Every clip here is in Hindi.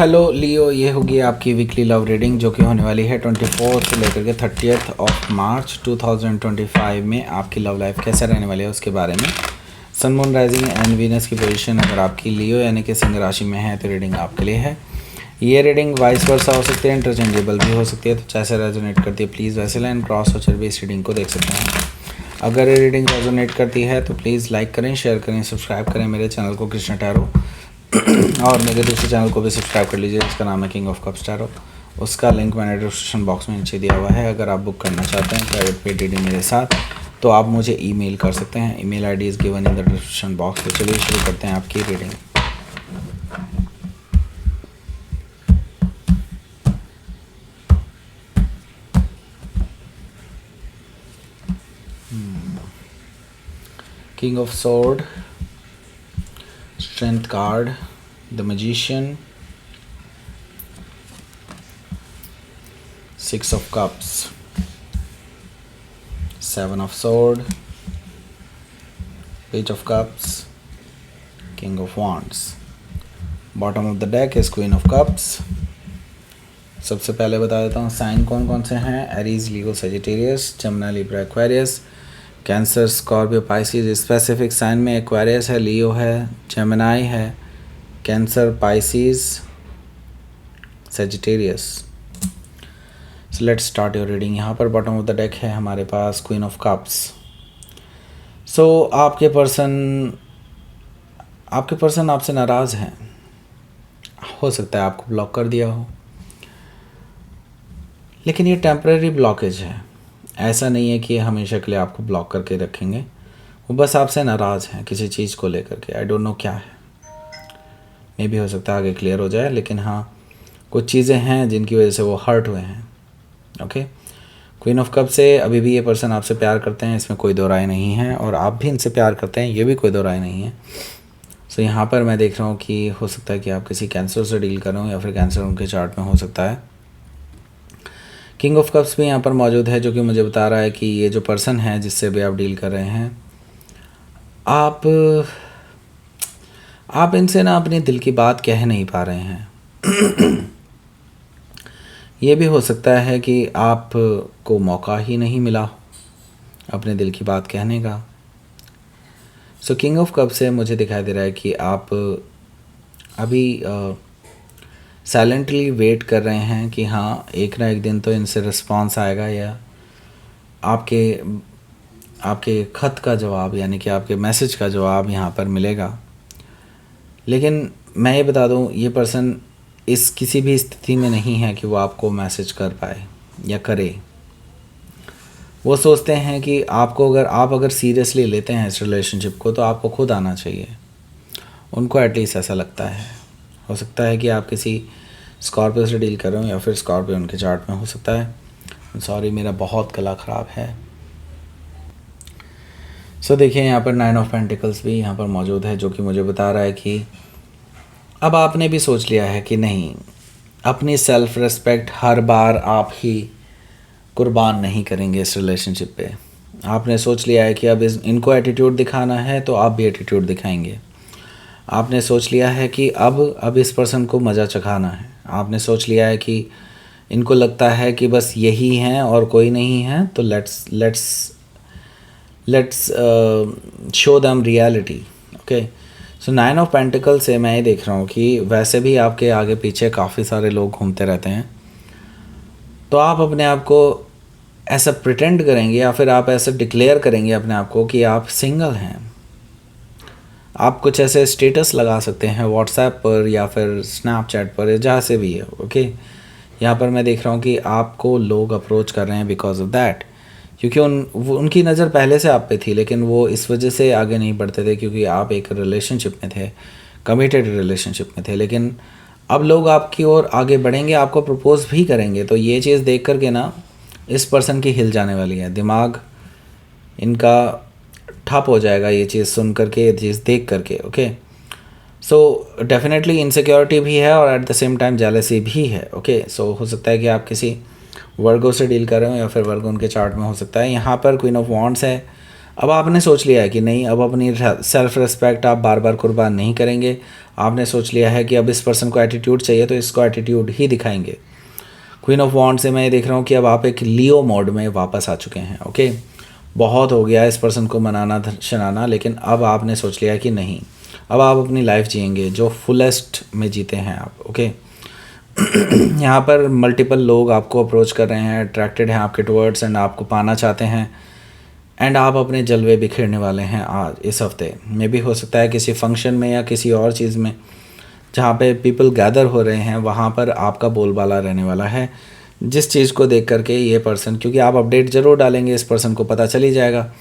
हेलो लियो, ये होगी आपकी वीकली लव रीडिंग जो कि होने वाली है 24 से लेकर के 30 ऑफ मार्च 2025 में। आपकी लव लाइफ कैसे रहने वाली है उसके बारे में। Sun moon rising and Venus की पोजीशन अगर आपकी लियो यानी कि सिंह राशि में है तो रीडिंग आपके लिए है। ये रीडिंग वाइस वर्सा हो सकती है, इंटरचेंजेबल भी हो सकती है, तो जैसे रेजोनेट करती है प्लीज़ वैसे लाइन क्रॉस वोचर भी इस रीडिंग को देख सकते हैं। अगर ये रीडिंग रेजोनेट करती है तो प्लीज़ लाइक करें, शेयर करें, सब्सक्राइब करें मेरे चैनल को कृष्ण टैरो और मेरे दूसरे चैनल को भी सब्सक्राइब कर लीजिए जिसका नाम है किंग ऑफ कप्स टैरो। उसका लिंक मैंने डिस्क्रिप्शन बॉक्स में नीचे दिया हुआ है। अगर आप बुक करना चाहते हैं प्राइवेट पेड रीडिंग मेरे साथ तो आप मुझे ईमेल कर सकते हैं। Email ID is given in the description box. तो चलिए शुरू करते हैं आपकी reading. King of sword, strength card, the magician, 6 of cups, 7 of sword, page of cups, king of wands. Bottom of the deck is queen of cups. सबसे पहले बता देता हूँ साइन कौन कौन से हैं। Aries, Leo, Sagittarius, Gemini, Libra, Aquarius, Cancer, Scorpio, Pisces. Specific sign में एक्वेरियस है, लियो है, जेमिनाई है, Cancer, Pisces, Sagittarius. So let's start your reading. यहाँ पर बॉटम ऑफ द डेक है हमारे पास क्वीन ऑफ कप्स। सो आपके पर्सन आपसे नाराज़ हैं। हो सकता है आपको ब्लॉक कर दिया हो, लेकिन ये टेम्परेरी ब्लॉकेज है। ऐसा नहीं है कि हमेशा के लिए आपको ब्लॉक करके रखेंगे। वो बस आपसे नाराज़ हैं किसी चीज़ को लेकर के। आई डोंट नो क्या है, मे भी हो सकता है आगे क्लियर हो जाए, लेकिन हाँ कुछ चीज़ें हैं जिनकी वजह से वो हर्ट हुए हैं। ओके, क्वीन ऑफ कप से अभी भी ये पर्सन आपसे प्यार करते हैं, इसमें कोई दो राय नहीं है, और आप भी इनसे प्यार करते हैं, ये भी कोई दो राय नहीं है। सो यहाँ पर मैं देख रहा हूँ कि हो सकता है कि आप किसी कैंसर से डील कर रहे हो या फिर कैंसर उनके चार्ट में हो सकता है। किंग ऑफ कप्स भी यहाँ पर मौजूद है जो कि मुझे बता रहा है कि ये जो पर्सन है जिससे भी आप डील कर रहे हैं, आप इनसे ना अपने दिल की बात कह नहीं पा रहे हैं। ये भी हो सकता है कि आपको मौका ही नहीं मिला अपने दिल की बात कहने का। सो किंग ऑफ कप से मुझे दिखाई दे रहा है कि आप अभी साइलेंटली वेट कर रहे हैं कि हाँ एक ना एक दिन तो इनसे रिस्पॉन्स आएगा, या आपके ख़त का जवाब यानी कि आपके मैसेज का जवाब यहाँ पर मिलेगा। लेकिन मैं ये बता दूँ, ये पर्सन इस किसी भी स्थिति में नहीं है कि वो आपको मैसेज कर पाए या करे। वो सोचते हैं कि आप अगर सीरियसली लेते हैं इस रिलेशनशिप को तो आपको खुद आना चाहिए। उनको एटलीस्ट ऐसा लगता है। हो सकता है कि आप किसी स्कॉर्पियो से डील कर रहे हो या फिर स्कॉर्पियो उनके चार्ट में हो सकता है। सॉरी, मेरा बहुत गला ख़राब है। सो देखिए यहाँ पर 9 ऑफ पेंटिकल्स भी यहाँ पर मौजूद है जो कि मुझे बता रहा है कि अब आपने भी सोच लिया है कि नहीं, अपनी सेल्फ रिस्पेक्ट हर बार आप ही कुर्बान नहीं करेंगे इस रिलेशनशिप पे। आपने सोच लिया है कि अब इनको एटीट्यूड दिखाना है तो आप भी एटीट्यूड दिखाएंगे। आपने सोच लिया है कि अब इस पर्सन को मज़ा चखाना है। आपने सोच लिया है कि इनको लगता है कि बस यही हैं और कोई नहीं है, तो let's show them reality. Okay, so 9 of pentacle से मैं ये देख रहा हूँ कि वैसे भी आपके आगे पीछे काफ़ी सारे लोग घूमते रहते हैं, तो आप अपने आप को ऐसा प्रिटेंड करेंगे या फिर आप ऐसा डिक्लेयर करेंगे अपने आप को कि आप सिंगल हैं। आप कुछ ऐसे स्टेटस लगा सकते हैं व्हाट्सएप पर या फिर स्नैपचैट पर, जहाँ से भी है। ओके, यहाँ पर मैं देख रहा हूँ कि आपको लोग अप्रोच कर रहे हैं बिकॉज ऑफ दैट, क्योंकि उनकी नज़र पहले से आप पे थी, लेकिन वो इस वजह से आगे नहीं बढ़ते थे क्योंकि आप एक रिलेशनशिप में थे, कमिटेड रिलेशनशिप में थे। लेकिन अब लोग आपकी ओर आगे बढ़ेंगे, आपको प्रपोज भी करेंगे। तो ये चीज़ देख करके ना इस पर्सन की हिल जाने वाली है, दिमाग इनका ठप हो जाएगा ये चीज़ सुन करके, ये चीज़ देख करके। ओके, सो डेफिनेटली इनसिक्योरिटी भी है और at the same time jealousy भी है। ओके, सो हो सकता है कि आप किसी वर्गो से डील कर रहे हो या फिर वर्गो उनके चार्ट में हो सकता है। यहाँ पर क्वीन ऑफ वॉन्ड्स है। अब आपने सोच लिया है कि नहीं, अब अपनी सेल्फ रिस्पेक्ट आप बार बार कुर्बान नहीं करेंगे। आपने सोच लिया है कि अब इस पर्सन को एटीट्यूड चाहिए तो इसको एटीट्यूड ही दिखाएंगे। क्वीन ऑफ वॉन्ड से मैं ये देख रहा हूँ कि अब आप एक लियो मोड में वापस आ चुके हैं। ओके, बहुत हो गया इस पर्सन को मनाना शनाना, लेकिन अब आपने सोच लिया कि नहीं, अब आप अपनी लाइफ जिएंगे जो फुलेस्ट में जीते हैं आप। ओके यहाँ पर मल्टीपल लोग आपको अप्रोच कर रहे हैं, अट्रैक्टेड हैं आपके टुवर्ड्स एंड आपको पाना चाहते हैं, एंड आप अपने जलवे बिखेरने वाले हैं आज इस हफ्ते में भी। हो सकता है किसी फंक्शन में या किसी और चीज़ में जहाँ पे पीपल गैदर हो रहे हैं, वहाँ पर आपका बोलबाला रहने वाला है। जिस चीज़ को देख करके ये पर्सन, क्योंकि आप अपडेट ज़रूर डालेंगे, इस पर्सन को पता चल ही जाएगा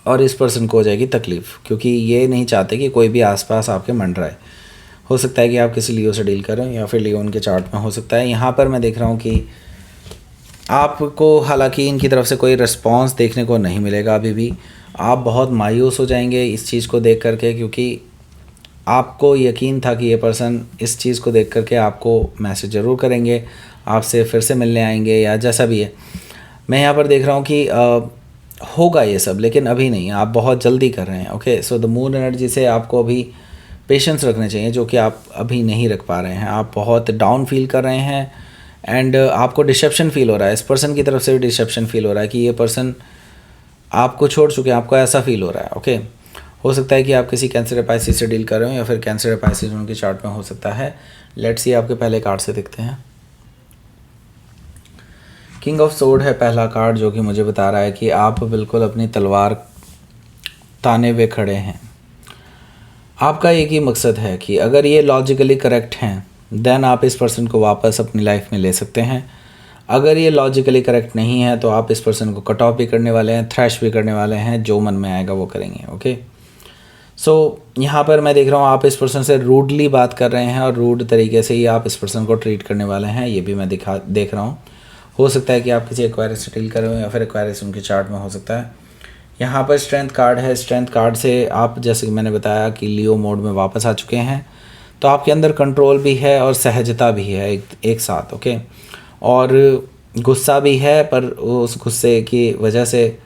और इस पर्सन को हो जाएगी तकलीफ़, क्योंकि ये नहीं चाहते कि कोई भी आसपास आपके मंडराए। हो सकता है कि आप किसी लियो से डील करें या फिर लियो उनके चार्ट में हो सकता है। यहाँ पर मैं देख रहा हूँ कि आपको हालांकि इनकी तरफ से कोई रिस्पांस देखने को नहीं मिलेगा अभी भी। आप बहुत मायूस हो जाएंगे इस चीज़ को देख करके, क्योंकि आपको यकीन था कि ये पर्सन इस चीज़ को देख करके आपको मैसेज ज़रूर करेंगे, आपसे फिर से मिलने आएंगे या जैसा भी है। मैं यहाँ पर देख रहा हूँ कि होगा ये सब, लेकिन अभी नहीं, आप बहुत जल्दी कर रहे हैं। Okay, so the moon energy से आपको अभी पेशेंस रखने चाहिए, जो कि आप अभी नहीं रख पा रहे हैं। आप बहुत डाउन फील कर रहे हैं एंड आपको डिसेप्शन फील हो रहा है, इस पर्सन की तरफ से भी डिसेप्शन फील हो रहा है कि ये पर्सन आपको छोड़ चुके हैं, आपको ऐसा फील हो रहा है। ओके, हो सकता है कि आप किसी कैंसर या पाइसिस से डील कर रहे हो या फिर कैंसर या पाइसिस उनके चार्ट में हो सकता है। लेट्स सी आपके पहले कार्ड से दिखते हैं। किंग ऑफ सोर्ड है पहला कार्ड, जो कि मुझे बता रहा है कि आप बिल्कुल अपनी तलवार ताने हुए खड़े हैं। आपका एक ही मकसद है कि अगर ये लॉजिकली करेक्ट हैं देन आप इस पर्सन को वापस अपनी लाइफ में ले सकते हैं। अगर ये लॉजिकली करेक्ट नहीं है तो आप इस पर्सन को कट ऑफ भी करने वाले हैं, थ्रैश भी करने वाले हैं, जो मन में आएगा वो करेंगे। ओके, सो यहाँ पर मैं देख रहा हूँ आप इस पर्सन से रूडली बात कर रहे हैं और रूड तरीके से ही आप इस पर्सन को ट्रीट करने वाले हैं, ये भी मैं देख रहा हूँ। हो सकता है कि आप किसी एक्वायरिस से डील कर रहे हो या फिर एक्वायरिस उनके चार्ट में हो सकता है। यहाँ पर स्ट्रेंथ कार्ड है, स्ट्रेंथ कार्ड से आप, जैसे कि मैंने बताया कि लियो मोड में वापस आ चुके हैं, तो आपके अंदर कंट्रोल भी है और सहजता भी है एक साथ। ओके, और गुस्सा भी है, पर उस गुस्से की वजह से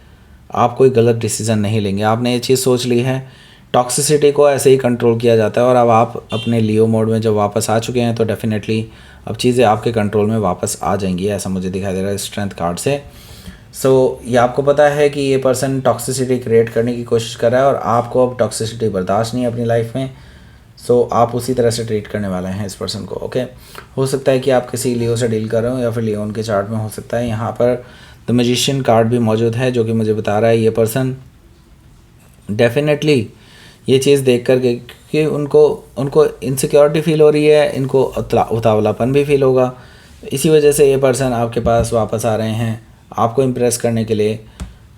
आप कोई गलत डिसीज़न नहीं लेंगे। आपने ये चीज़ सोच ली है, टॉक्सिसिटी को ऐसे ही कंट्रोल किया जाता है, और अब आप अपने लियो मोड में जब वापस आ चुके हैं तो डेफिनेटली अब चीज़ें आपके कंट्रोल में वापस आ जाएंगी, ऐसा मुझे दिखाई दे रहा है स्ट्रेंथ कार्ड से। सो ये आपको पता है कि ये पर्सन टॉक्सिसिटी क्रिएट करने की कोशिश कर रहा है और आपको अब टॉक्सिसिटी बर्दाश्त नहीं है अपनी लाइफ में। सो आप उसी तरह से ट्रीट करने वाले हैं इस पर्सन को। ओके, हो सकता है कि आप किसी लियो से डील कर रहे हो या फिर लियो उनके चार्ट में हो सकता है। यहाँ पर द मैजिशियन कार्ड भी मौजूद है, जो कि मुझे बता रहा है ये पर्सन डेफिनेटली ये चीज़ देख कर के कि उनको इनसिक्योरिटी फील हो रही है, इनको उतावलापन भी फील होगा, इसी वजह से ये पर्सन आपके पास वापस आ रहे हैं आपको इम्प्रेस करने के लिए।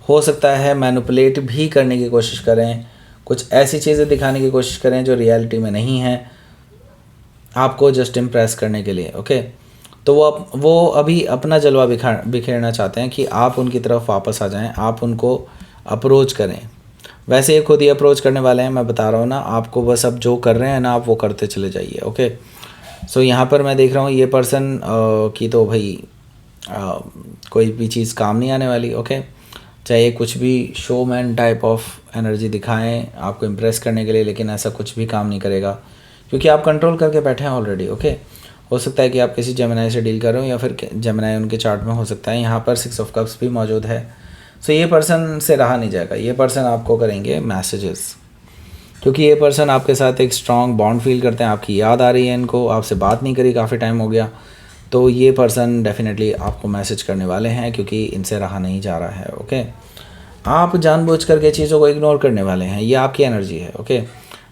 हो सकता है मैनिपुलेट भी करने की कोशिश करें, कुछ ऐसी चीज़ें दिखाने की कोशिश करें जो रियलिटी में नहीं है, आपको जस्ट इम्प्रेस करने के लिए। ओके, तो वो अभी अपना जलवा बिखेरना चाहते हैं कि आप उनकी तरफ वापस आ जाएं, आप उनको अप्रोच करें। वैसे ये खुद ही अप्रोच करने वाले हैं, मैं बता रहा हूँ ना आपको, बस अब जो कर रहे हैं ना आप वो करते चले जाइए। ओके, सो यहाँ पर मैं देख रहा हूँ ये पर्सन की तो भाई कोई भी चीज़ काम नहीं आने वाली। ओके, चाहे कुछ भी शोमैन टाइप ऑफ एनर्जी दिखाएं आपको इम्प्रेस करने के लिए, लेकिन ऐसा कुछ भी काम नहीं करेगा क्योंकि आप कंट्रोल करके बैठे हैं ऑलरेडी। ओके, हो सकता है कि आप किसी जेमिनाई से डील कर रहे हो या फिर जेमिनाई उनके चार्ट में हो सकता है। यहाँ पर 6 ऑफ कप्स भी मौजूद है। सो ये पर्सन से रहा नहीं जाएगा, ये पर्सन आपको करेंगे मैसेजेस, क्योंकि ये पर्सन आपके साथ एक स्ट्रॉन्ग बॉन्ड फील करते हैं, आपकी याद आ रही है इनको, आपसे बात नहीं करी काफ़ी टाइम हो गया, तो ये पर्सन डेफिनेटली आपको मैसेज करने वाले हैं क्योंकि इनसे रहा नहीं जा रहा है। ओके, आप जानबूझ करके चीज़ों को इग्नोर करने वाले हैं, ये आपकी एनर्जी है। ओके,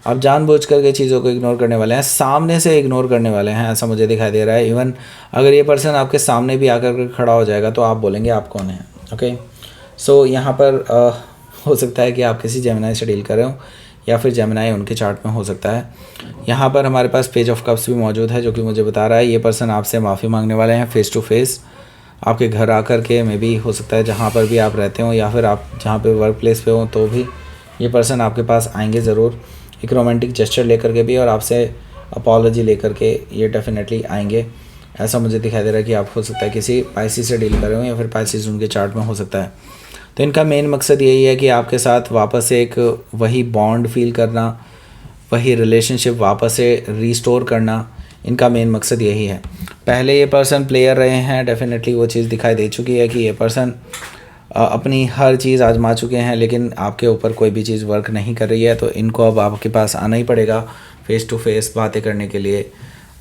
आप जानबूझ करके चीज़ों को इग्नोर करने वाले हैं, सामने से इग्नोर करने वाले हैं, ऐसा मुझे दिखाई दे रहा है। इवन अगर ये पर्सन आपके सामने भी आकर खड़ा हो जाएगा तो आप बोलेंगे आप कौन हैं। ओके, सो यहाँ पर हो सकता है कि आप किसी जेमिनाई से डील कर रहे हो या फिर जेमिनाई उनके चार्ट में हो सकता है। यहाँ पर हमारे पास पेज ऑफ कप्स भी मौजूद है, जो कि मुझे बता रहा है ये पर्सन आपसे माफ़ी मांगने वाले हैं फेस टू फेस, आपके घर आकर के। मे भी हो सकता है जहाँ पर भी आप रहते हो या फिर आप जहाँ पे वर्क प्लेस पे हो, तो भी ये पर्सन आपके पास आएंगे ज़रूर, एक रोमांटिक जेस्चर लेकर के भी, और आपसे अपॉलॉजी लेकर के ये डेफिनेटली आएंगे। ऐसा मुझे दिखाई दे रहा है कि आप हो सकता है किसी पाइसिस से डील कर रहे हो या फिर पाइसिस उनके चार्ट में हो सकता है। तो इनका मेन मकसद यही है कि आपके साथ वापस से एक वही बॉन्ड फील करना, वही रिलेशनशिप वापस से रीस्टोर करना, इनका मेन मकसद यही है। पहले ये पर्सन प्लेयर रहे हैं, डेफिनेटली वो चीज़ दिखाई दे चुकी है कि ये पर्सन अपनी हर चीज़ आजमा चुके हैं, लेकिन आपके ऊपर कोई भी चीज़ वर्क नहीं कर रही है। तो इनको अब आपके पास आना ही पड़ेगा फेस टू फेस बातें करने के लिए,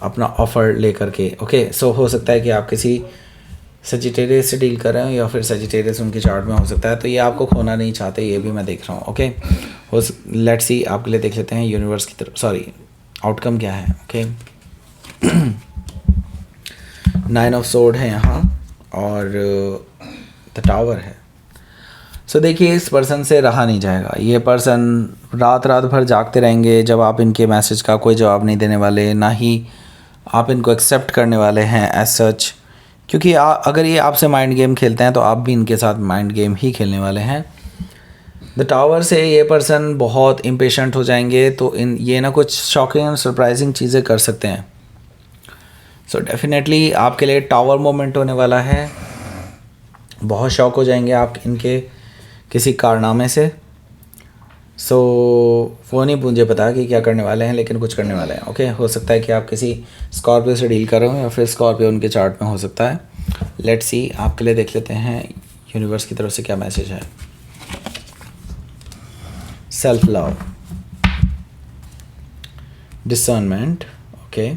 अपना ऑफ़र लेकर के। ओके, सो हो सकता है कि आप किसी सजिटेरियस से डील कर रहे हो या फिर सजिटेरियस उनके चार्ट में हो सकता है, तो ये आपको खोना नहीं चाहते, ये भी मैं देख रहा हूँ। ओके, लेट्स सी, आपके लिए देख लेते हैं यूनिवर्स की तरफ, सॉरी आउटकम क्या है। ओके, 9 ऑफ सोर्ड है यहाँ और द टावर है। सो देखिए, इस पर्सन से रहा नहीं जाएगा। ये पर्सन रात रात भर जागते रहेंगे जब आप इनके मैसेज का कोई जवाब नहीं देने वाले, ना ही आप इनको एक्सेप्ट करने वाले हैं एज सच, क्योंकि अगर ये आपसे माइंड गेम खेलते हैं तो आप भी इनके साथ माइंड गेम ही खेलने वाले हैं। द टावर से ये पर्सन बहुत इम्पेशेंट हो जाएंगे, तो ये ना कुछ शॉकिंग एंड सरप्राइजिंग चीज़ें कर सकते हैं। सो डेफिनेटली आपके लिए टावर मोमेंट होने वाला है, बहुत शॉक हो जाएंगे आप इनके किसी कारनामे से। सो वो नहीं मुझे पता कि क्या करने वाले हैं, लेकिन कुछ करने वाले हैं। ओके, हो सकता है कि आप किसी स्कॉर्पियो से डील कर रहे हो या फिर स्कॉर्पियो उनके चार्ट में हो सकता है। लेट्स सी, आपके लिए देख लेते हैं यूनिवर्स की तरफ से क्या मैसेज है। Self love, discernment. ओके,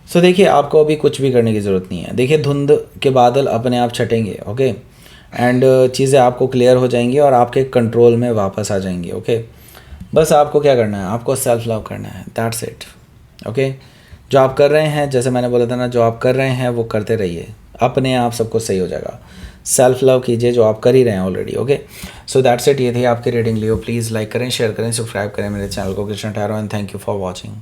सो देखिए, आपको अभी कुछ भी करने की ज़रूरत नहीं है। देखिए, धुंध के बादल अपने आप छटेंगे। ओके, एंड चीज़ें आपको क्लियर हो जाएंगी और आपके कंट्रोल में वापस आ जाएंगी। ओके, बस आपको क्या करना है, आपको सेल्फ लव करना है, दैट्स इट। ओके, जो आप कर रहे हैं, जैसे मैंने बोला था ना, जो आप कर रहे हैं वो करते रहिए, अपने आप सब कुछ सही हो जाएगा। सेल्फ लव कीजिए जो आप कर ही रहे हैं already. Okay, so that's it. ये थी आपकी रीडिंग। लियो प्लीज़ लाइक करें, शेयर करें, सब्सक्राइब करें मेरे चैनल को Krishna tarot, and thank you for watching.